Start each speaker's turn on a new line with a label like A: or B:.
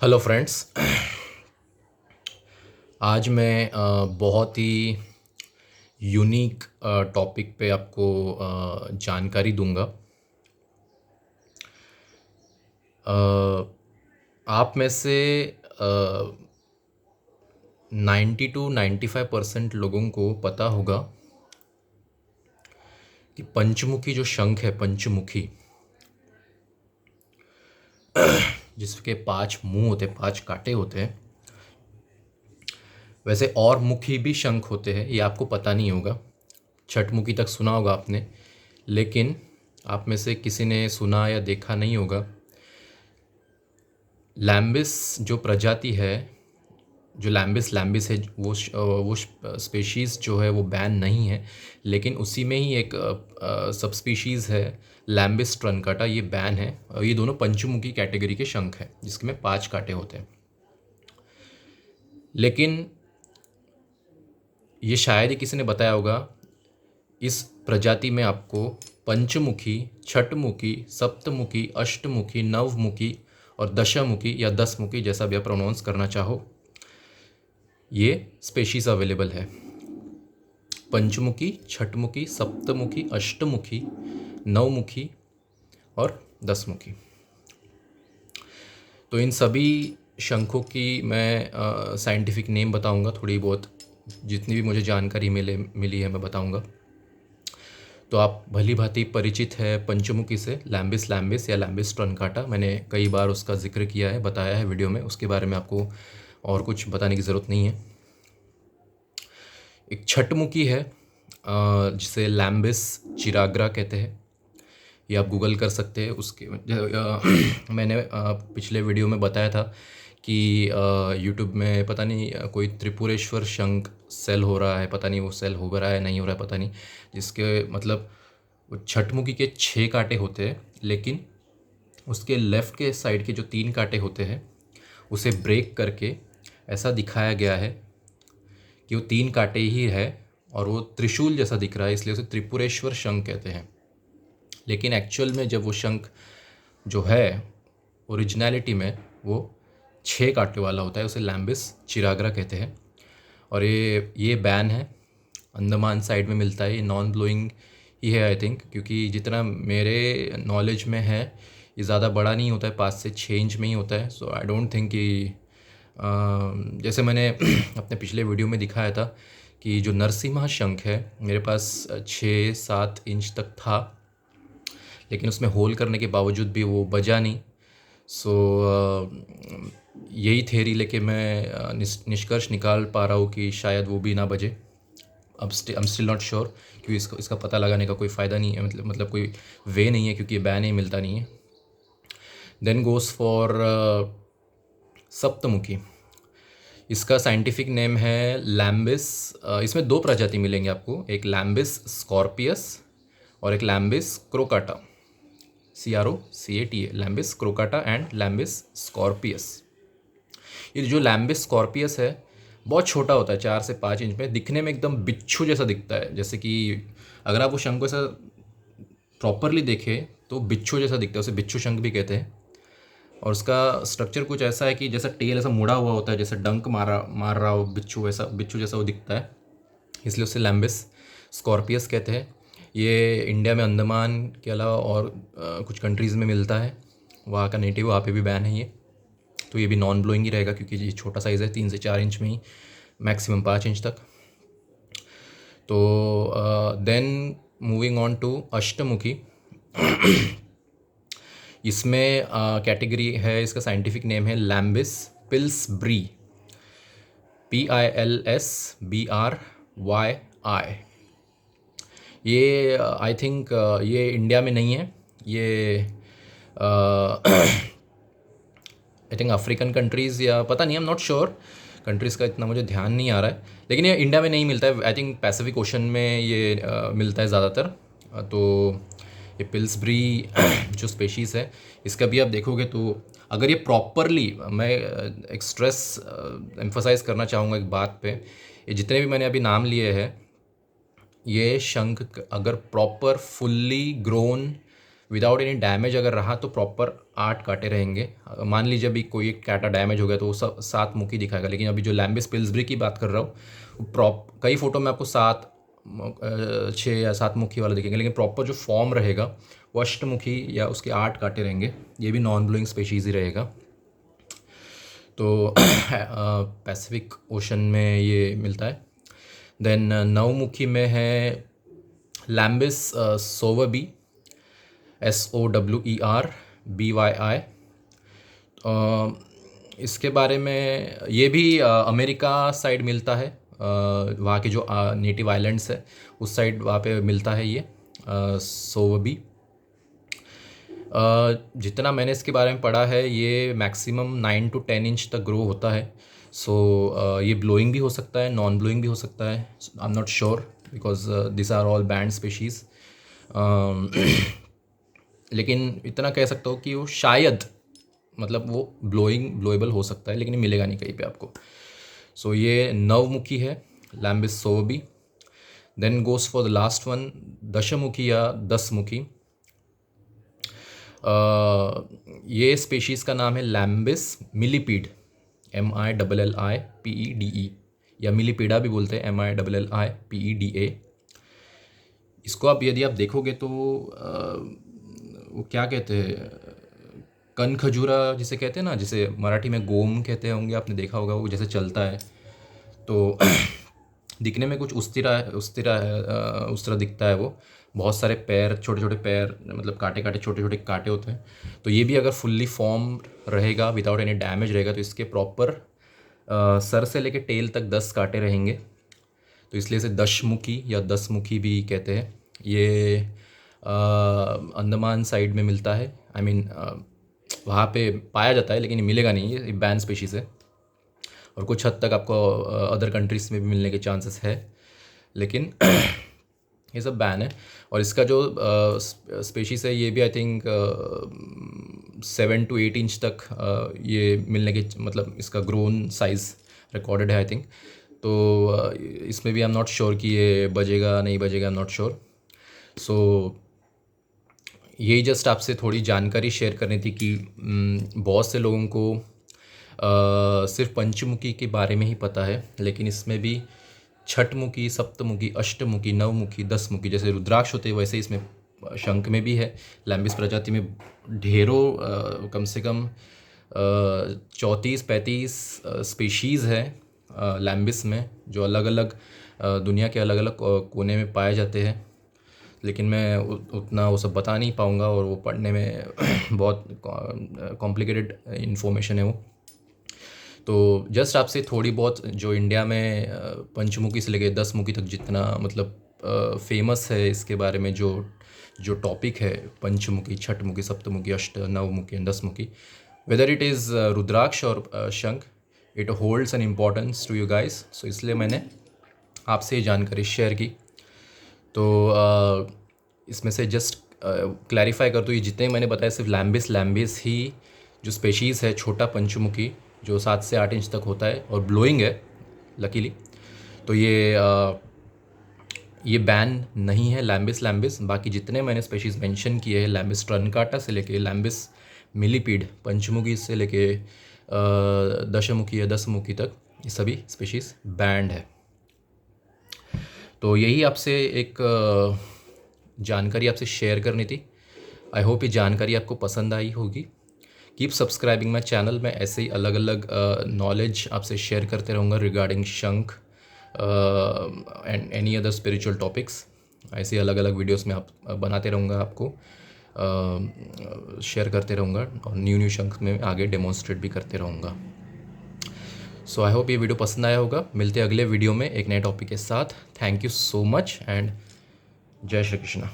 A: Hello friends. आज मैं बहुत ही यूनिक टॉपिक पे आपको जानकारी दूंगा। आप में से 90 to 95% लोगों को पता होगा कि पंचमुखी जो शंख है, पंचमुखी, जिसके 5 मुंह होते हैं, 5 कांटे होते हैं, वैसे और मुखी भी शंख होते हैं। ये आपको पता नहीं होगा। छठमुखी तक सुना होगा आपने, लेकिन आप में से किसी ने सुना या देखा नहीं होगा। लैम्बिस जो प्रजाति है, जो लैम्बिस लैम्बिस है, वो स्पेशीज़ जो है वो बैन नहीं है, लेकिन उसी में ही एक सब स्पीशीज़ है लैम्बिस ट्रनकाटा, ये बैन है। ये दोनों पंचमुखी कैटेगरी के शंख हैं जिसमें 5 कांटे होते हैं। लेकिन ये शायद ही किसी ने बताया होगा, इस प्रजाति में आपको पंचमुखी, छठमुखी, सप्तमुखी, अष्टमुखी, नवमुखी और दशमुखी या 10मुखी, जैसा भी आप प्रोनाउंस करना चाहो, ये स्पेशीज़ अवेलेबल है। पंचमुखी, छठमुखी, सप्तमुखी, अष्टमुखी, नवमुखी और 10मुखी। तो इन सभी शंखों की मैं साइंटिफिक नेम बताऊंगा, थोड़ी बहुत जितनी भी मुझे जानकारी मिली है मैं बताऊंगा। तो आप भली भांति परिचित है पंचमुखी से, लैम्बिस लैम्बिस या लैम्बिस ट्रनकाटा। मैंने कई बार उसका जिक्र किया है, बताया है वीडियो में, उसके बारे में आपको और कुछ बताने की ज़रूरत नहीं है। एक छठमुखी है जिसे लैम्बिस चिराग्रा कहते हैं। ये आप गूगल कर सकते हैं। उसके मैंने पिछले वीडियो में बताया था कि यूट्यूब में पता नहीं कोई त्रिपुरेश्वर शंख सेल हो रहा है, पता नहीं वो सेल हो रहा है नहीं हो रहा है पता नहीं, जिसके मतलब वो छठमुखी के 6 कांटे होते हैं, लेकिन उसके लेफ़्ट के साइड के जो 3 कांटे होते हैं उसे ब्रेक करके ऐसा दिखाया गया है कि वो 3 कांटे ही है और वो त्रिशूल जैसा दिख रहा है, इसलिए उसे त्रिपुरेश्वर शंख कहते हैं। लेकिन एक्चुअल में जब वो शंख जो है ओरिजिनलिटी में वो 6 कांटे वाला होता है, उसे लैम्बिस चिराग्रा कहते हैं। और ये बैन है, अंडमान साइड में मिलता है। ये नॉन ब्लोइंग ही है आई थिंक, क्योंकि जितना मेरे नॉलेज में है ये ज़्यादा बड़ा नहीं होता है, 5 से 6 इंच में ही होता है। सो आई डोंट थिंक कि जैसे मैंने अपने पिछले वीडियो में दिखाया था कि जो नरसिम्हा शंख है मेरे पास 6-7 इंच तक था, लेकिन उसमें होल करने के बावजूद भी वो बजा नहीं। सो यही थ्योरी लेके मैं निष्कर्ष निकाल पा रहा हूँ कि शायद वो भी ना बजे। अब I am still not sure, क्योंकि इसका पता लगाने का कोई फ़ायदा नहीं है, मतलब कोई वे नहीं है, क्योंकि ये बैन ही मिलता नहीं है। देन गोज़ फॉर सप्तमुखी। इसका साइंटिफिक नेम है लैम्बिस। इसमें 2 प्रजाति मिलेंगे आपको, एक लैम्बिस स्कॉर्पियस और एक लैम्बिस क्रोकाटा, CROCATA, लैम्बिस क्रोकाटा एंड लैम्बिस स्कॉर्पियस। ये जो लैम्बिस स्कॉर्पियस है बहुत छोटा होता है, 4 से 5 इंच में, दिखने में एकदम बिच्छू जैसा दिखता है। जैसे कि अगर आप वो शंख को ऐसा प्रॉपरली देखें तो बिच्छू जैसा दिखता है, उसे बिच्छू शंख भी कहते हैं। और उसका स्ट्रक्चर कुछ ऐसा है कि जैसा टेल ऐसा मुड़ा हुआ होता है, जैसे डंक मार रहा हो बिच्छू, वैसा बिच्छू जैसा वो दिखता है, इसलिए उसे लैम्बिस स्कॉर्पियस कहते हैं। ये इंडिया में अंडमान के अलावा और कुछ कंट्रीज़ में मिलता है, वहाँ का नेटिव, वहाँ पे भी बैन है ये। तो ये भी नॉन ब्लोइंग ही रहेगा, क्योंकि ये छोटा साइज़ है, 3 से 4 इंच में ही, मैक्सिमम 5 इंच तक। तो देन मूविंग ऑन टू अष्टमुखी। इसमें कैटेगरी है, इसका साइंटिफिक नेम है लैम्बिस पिल्सब्री, PILSBRYI। ये आई थिंक ये इंडिया में नहीं है, ये आई थिंक अफ्रीकन कंट्रीज़ या पता नहीं, आई एम नॉट श्योर, कंट्रीज़ का इतना मुझे ध्यान नहीं आ रहा है, लेकिन ये इंडिया में नहीं मिलता है। आई थिंक पैसिफिक ओशन में ये मिलता है ज़्यादातर। तो ये पिल्सब्री जो स्पेशीज़ है, इसका भी आप देखोगे तो अगर ये प्रॉपरली, मैं एक स्ट्रेस एम्फोसाइज करना चाहूँगा एक बात पे, ये जितने भी मैंने अभी नाम लिए हैं, ये शंख अगर proper fully grown without any damage अगर रहा तो प्रॉपर 8 कांटे रहेंगे। मान लीजिए अभी कोई एक कांटा डैमेज हो गया तो वो सब 7 मुखी दिखाएगा, लेकिन अभी जो लैम्बिस पिल्सबरी की बात कर रहा हूँ वो कई फोटो में आपको 6 या 7 मुखी वाला दिखेंगे, लेकिन प्रॉपर जो फॉर्म रहेगा वो अष्टमुखी या उसके 8 कांटे रहेंगे। ये भी नॉन ब्लोइंग स्पेशीज़ ही रहेगा। तो पैसिफिक ओशन में ये मिलता है। देन नवमुखी में है लैम्बिस सोवबी, SOWERBYI। इसके बारे में ये भी अमेरिका साइड मिलता है, वहाँ के जो नेटिव आइलैंड्स है उस साइड वहाँ पे मिलता है ये सोवबी। जितना मैंने इसके बारे में पढ़ा है ये मैक्सिमम 9 to 10 इंच तक ग्रो होता है। सो ये ब्लोइंग भी हो सकता है, नॉन ब्लोइंग भी हो सकता है। I am not sure because this are all band species. लेकिन इतना कह सकता हूँ कि वो शायद मतलब वो ब्लोएबल हो सकता है, लेकिन मिलेगा नहीं कहीं पे आपको। सो ये नवमुखी है Lambis sowerbyi. Then goes for the last one दशमुखी या 10 मुखी। ये स्पेशीज़ का नाम है लैम्बिस मिलीपीड, MILLIPEDE, या मिलीपीडा भी बोलते हैं, MILLIPEDA। इसको आप यदि आप देखोगे तो वो क्या कहते हैं, कन खजूरा जिसे कहते हैं ना, जिसे मराठी में गोम कहते होंगे, आपने देखा होगा, वो जैसे चलता है तो दिखने में कुछ उस तरह दिखता है। वो बहुत सारे पैर, छोटे छोटे पैर, मतलब कांटे कांटे छोटे छोटे कांटे होते हैं। तो ये भी अगर फुल्ली फॉर्म रहेगा, विदाउट एनी डैमेज रहेगा, तो इसके प्रॉपर सर से लेके टेल तक 10 कांटे रहेंगे। तो इसलिए इसे दशमुखी या 10 मुखी भी कहते हैं। ये अंडमान साइड में मिलता है, आई मीन वहाँ पे पाया जाता है, लेकिन मिलेगा नहीं, ये बैन स्पेशीज़ है। और कुछ हद तक आपको अदर कंट्रीज़ में भी मिलने के चांसेस है, लेकिन ये सब बैन है। और इसका जो स्पेशीज़ है ये भी आई थिंक 7 to 8 इंच तक ये मिलने के, मतलब इसका ग्रोन साइज़ रिकॉर्डेड है आई थिंक। तो इसमें भी आई एम नॉट श्योर कि ये बजेगा नहीं बजेगा, आई एम नॉट श्योर। सो यही जस्ट आपसे थोड़ी जानकारी शेयर करनी थी कि बहुत से लोगों को सिर्फ पंचमुखी के बारे में ही पता है, लेकिन इसमें भी छठमुखी, सप्तमुखी, अष्टमुखी, नवमुखी, 10 मुखी जैसे रुद्राक्ष होते हैं, वैसे इसमें शंख में भी है। लैम्बिस प्रजाति में ढेरों कम से कम 34-35 स्पीशीज़ है लैम्बिस में, जो अलग अलग दुनिया के अलग अलग कोने में पाए जाते हैं। लेकिन मैं उतना वो सब बता नहीं पाऊँगा, और वो पढ़ने में बहुत कॉम्प्लिकेटेड इन्फॉर्मेशन है वो। तो जस्ट आपसे थोड़ी बहुत जो इंडिया में पंचमुखी से लेके 10 मुखी तक जितना मतलब फेमस है इसके बारे में, जो टॉपिक है पंचमुखी, छठमुखी, सप्तमुखी, अष्ट, नवमुखी एंड 10 मुखी, वेदर इट इज़ रुद्राक्ष और शंख, it holds an importance to you guys. So इसलिए मैंने आपसे ये जानकारी शेयर की। तो इसमें से जस्ट क्लैरिफाई कर दूँ, ये जितने मैंने बताया सिर्फ लैम्बिस ही जो स्पेशीज़ है, छोटा पंचमुखी जो 7 से 8 इंच तक होता है और ब्लोइंग है लकीली, तो ये बैन नहीं है लैम्बिस। बाकी जितने मैंने स्पेशीज़ मेंशन किए हैं, लैम्बिस ट्रनकाटा से लेके लैम्बिस मिलीपीड, पंचमुखी से लेके दशमुखी या 10 मुखी तक, ये सभी स्पेशीज़ बैंड है। तो यही आपसे एक जानकारी आपसे शेयर करनी थी। आई होप ये जानकारी आपको पसंद आई होगी। Keep subscribing my channel. मैं ऐसे ही अलग अलग नॉलेज आपसे शेयर करते रहूँगा रिगार्डिंग शंख and any other spiritual topics. ऐसे अलग अलग वीडियोस में आप बनाते रहूँगा, आपको शेयर करते रहूँगा, और न्यू शंख में आगे डेमोन्स्ट्रेट भी करते रहूँगा। सो आई होप ये वीडियो पसंद आया होगा। मिलते हैं अगले वीडियो में एक नए टॉपिक के साथ। Thank you so much and जय श्री कृष्णा।